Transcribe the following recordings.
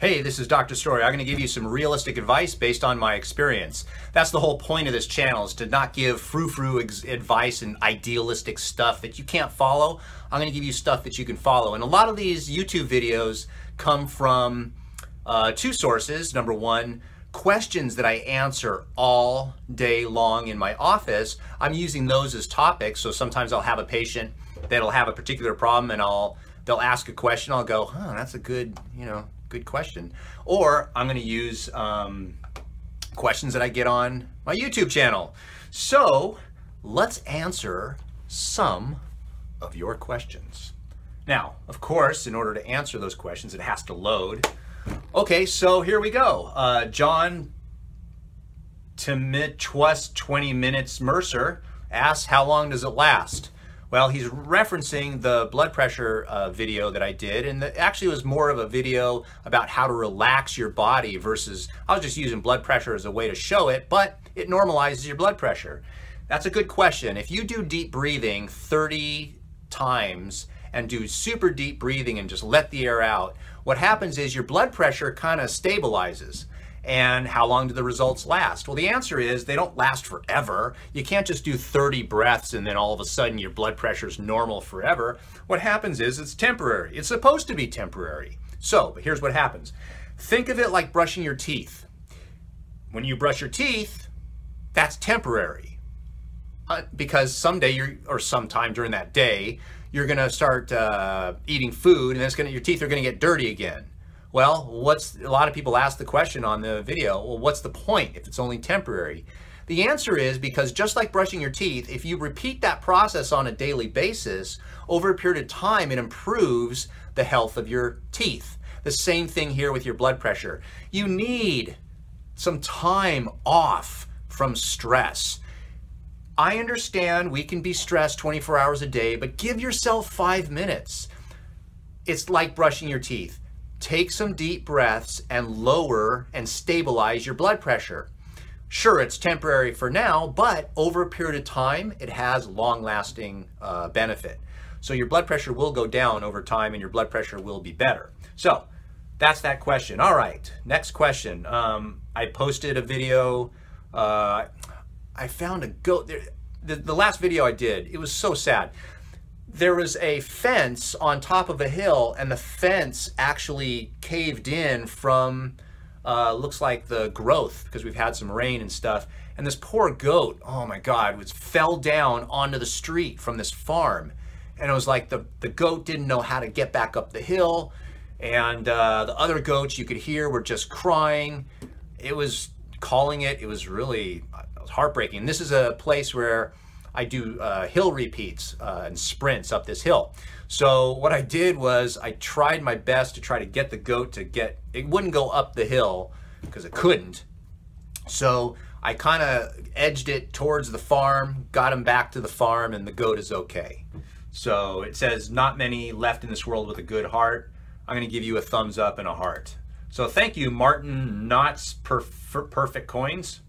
Hey, this is Dr. Story. I'm going to give you some realistic advice based on my experience. That's the whole point of this channel, is to not give frou-frou advice and idealistic stuff that you can't follow. I'm going to give you stuff that you can follow. And a lot of these YouTube videos come from two sources. Number one, questions that I answer all day long in my office. I'm using those as topics. So sometimes I'll have a patient that'll have a particular problem and they'll ask a question. I'll go, that's a good, good question. Or I'm going to use questions that I get on my YouTube channel. So let's answer some of your questions. Now, of course, in order to answer those questions, it has to load. Okay, so here we go. John Timitwas 20 Minutes Mercer asks, how long does it last? Well, he's referencing the blood pressure video that I did, and it actually was more of a video about how to relax your body versus, I was just using blood pressure as a way to show it, but it normalizes your blood pressure. That's a good question. If you do deep breathing 30 times and do super deep breathing and just let the air out, what happens is your blood pressure kind of stabilizes. And how long do the results last? Well, the answer is they don't last forever. You can't just do 30 breaths and then all of a sudden your blood pressure is normal forever. What happens is it's temporary. It's supposed to be temporary. But here's what happens. Think of it like brushing your teeth. When you brush your teeth, that's temporary. Because someday or sometime during that day, you're gonna start eating food and your teeth are gonna get dirty again. Well, a lot of people ask the question on the video, well, what's the point if it's only temporary? The answer is because just like brushing your teeth, if you repeat that process on a daily basis, over a period of time, it improves the health of your teeth. The same thing here with your blood pressure. You need some time off from stress. I understand we can be stressed 24 hours a day, but give yourself 5 minutes. It's like brushing your teeth. Take some deep breaths and lower and stabilize your blood pressure. Sure, it's temporary for now, but over a period of time, it has long-lasting benefit. So your blood pressure will go down over time and your blood pressure will be better. So that's that question. All right, next question. I posted a video. I found a goat. The last video I did, it was so sad. There was a fence on top of a hill and the fence actually caved in from, looks like the growth, because we've had some rain and stuff. And this poor goat, oh my God, fell down onto the street from this farm. And it was like the goat didn't know how to get back up the hill. And the other goats you could hear were just crying. It was it was really heartbreaking. This is a place where I do hill repeats and sprints up this hill. So what I did was I tried my best to try to get the goat it wouldn't go up the hill because it couldn't. So I kind of edged it towards the farm, got him back to the farm, and the goat is okay. So it says, not many left in this world with a good heart. I'm going to give you a thumbs up and a heart. So thank you, Martin Knott's Perfect Coins.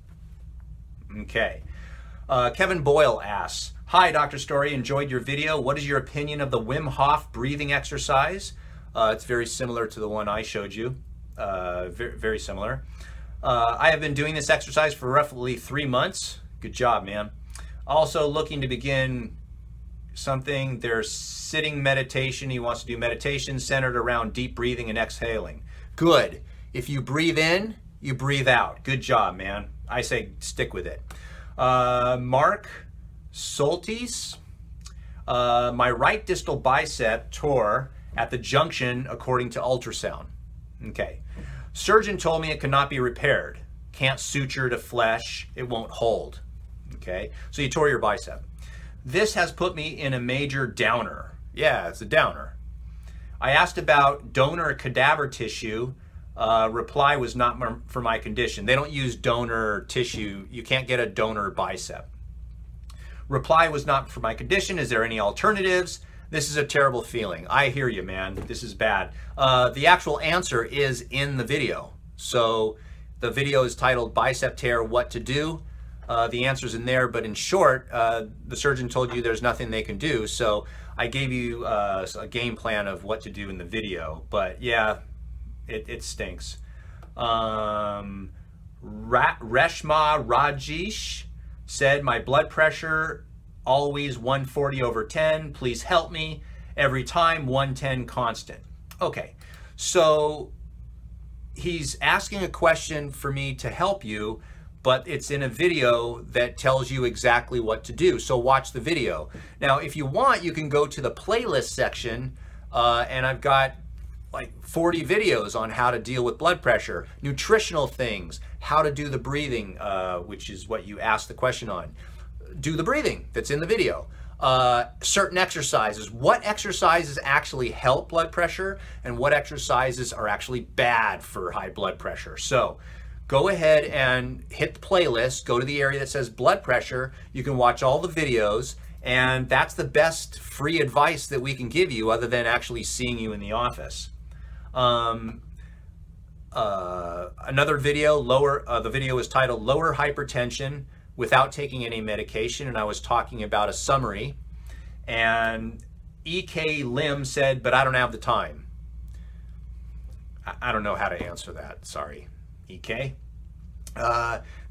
Okay. Kevin Boyle asks, hi, Dr. Story, enjoyed your video. What is your opinion of the Wim Hof breathing exercise? It's very similar to the one I showed you, very similar. I have been doing this exercise for roughly 3 months. Good job, man. Also looking to begin something. There's sitting meditation. He wants to do meditation centered around deep breathing and exhaling. Good. If you breathe in, you breathe out. Good job, man. I say stick with it. Mark Soltis, my right distal bicep tore at the junction according to ultrasound. Okay. Surgeon told me it cannot be repaired. Can't suture to flesh. It won't hold. Okay. So you tore your bicep. This has put me in a major downer. Yeah, it's a downer. I asked about donor cadaver tissue. Reply was not for my condition. They don't use donor tissue. You can't get a donor bicep. Reply was not for my condition. Is there any alternatives? This is a terrible feeling. I hear you, man. This is bad. The actual answer is in the video. So the video is titled Bicep Tear, What to Do. The answer's in there, but in short, the surgeon told you there's nothing they can do. So I gave you a game plan of what to do in the video. But yeah, It stinks. Reshma Rajesh said, my blood pressure always 140/10. Please help me. Every time 110 constant. Okay, so he's asking a question for me to help you, but it's in a video that tells you exactly what to do. So watch the video. Now, if you want, you can go to the playlist section, and I've got like 40 videos on how to deal with blood pressure, nutritional things, how to do the breathing, which is what you asked the question on. Do the breathing that's in the video. Certain exercises, what exercises actually help blood pressure and what exercises are actually bad for high blood pressure. So go ahead and hit the playlist, go to the area that says blood pressure. You can watch all the videos, and that's the best free advice that we can give you other than actually seeing you in the office. Another video, the video is titled Lower Hypertension Without Taking Any Medication, and I was talking about a summary, and EK Lim said, but I don't have the time. I don't know how to answer that, sorry, EK.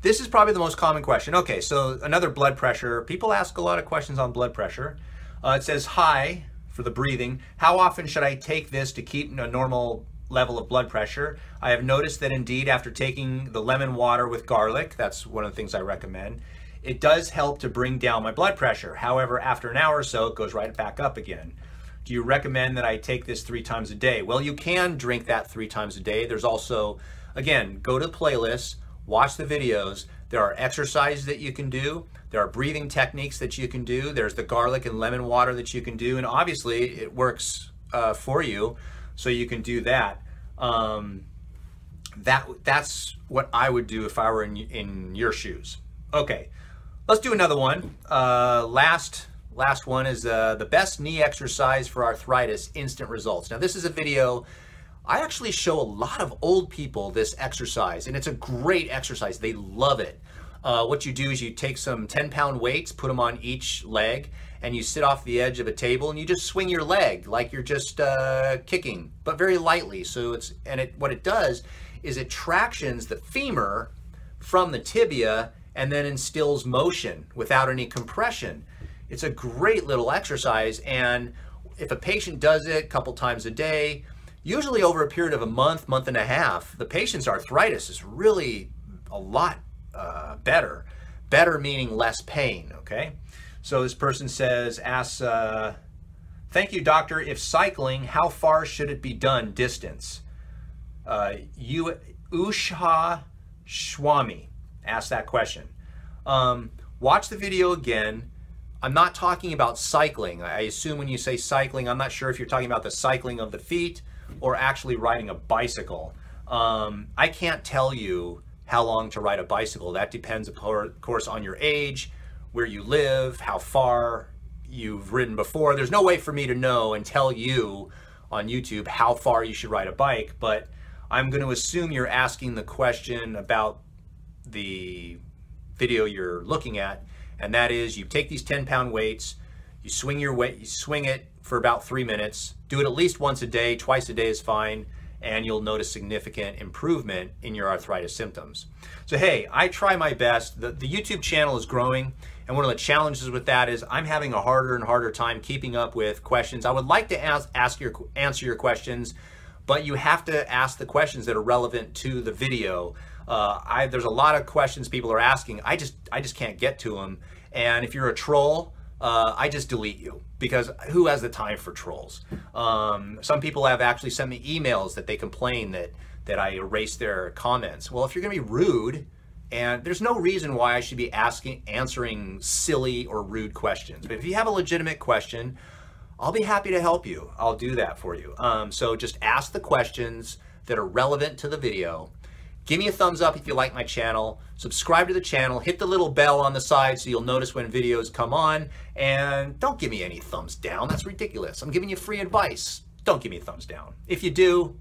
This is probably the most common question. Okay, so another blood pressure. People ask a lot of questions on blood pressure. It says, hi, for the breathing. How often should I take this to keep a normal level of blood pressure? I have noticed that indeed after taking the lemon water with garlic, that's one of the things I recommend, it does help to bring down my blood pressure. However, after an hour or so, it goes right back up again. Do you recommend that I take this 3 times a day? Well, you can drink that 3 times a day. There's also, again, go to the playlist, watch the videos. There are exercises that you can do. There are breathing techniques that you can do. There's the garlic and lemon water that you can do. And obviously it works for you, so you can do that. That's what I would do if I were in your shoes. Okay, let's do another one. Last one is the best knee exercise for arthritis, instant results. Now this is a video, I actually show a lot of old people this exercise, and it's a great exercise. They love it. What you do is you take some 10-pound weights, put them on each leg, and you sit off the edge of a table and you just swing your leg like you're just kicking, but very lightly. So what it does is it tractions the femur from the tibia and then instills motion without any compression. It's a great little exercise, and if a patient does it a couple times a day, usually over a period of a month, month and a half, the patient's arthritis is really a lot better. Better meaning less pain, okay? So this person says, thank you, doctor. If cycling, how far should it be done distance? Usha Swami asked that question. Watch the video again. I'm not talking about cycling. I assume when you say cycling, I'm not sure if you're talking about the cycling of the feet or actually riding a bicycle. I can't tell you how long to ride a bicycle. That depends, of course, on your age, where you live, how far you've ridden before. There's no way for me to know and tell you on YouTube how far you should ride a bike, but I'm going to assume you're asking the question about the video you're looking at, and that is you take these 10-pound weights, you swing your weight, you swing it for about 3 minutes, do it at least once a day, twice a day is fine, and you'll notice significant improvement in your arthritis symptoms. So hey, I try my best. The YouTube channel is growing, and one of the challenges with that is I'm having a harder and harder time keeping up with questions. I would like to answer your questions, but you have to ask the questions that are relevant to the video. There's a lot of questions people are asking. I just can't get to them, and if you're a troll, I just delete you, because who has the time for trolls? Some people have actually sent me emails that they complain that I erase their comments. Well, if you're gonna be rude, and there's no reason why I should be answering silly or rude questions. But if you have a legitimate question, I'll be happy to help you. I'll do that for you. So just ask the questions that are relevant to the video. Give me a thumbs up if you like my channel, subscribe to the channel, hit the little bell on the side so you'll notice when videos come on, and don't give me any thumbs down. That's ridiculous. I'm giving you free advice. Don't give me a thumbs down. If you do,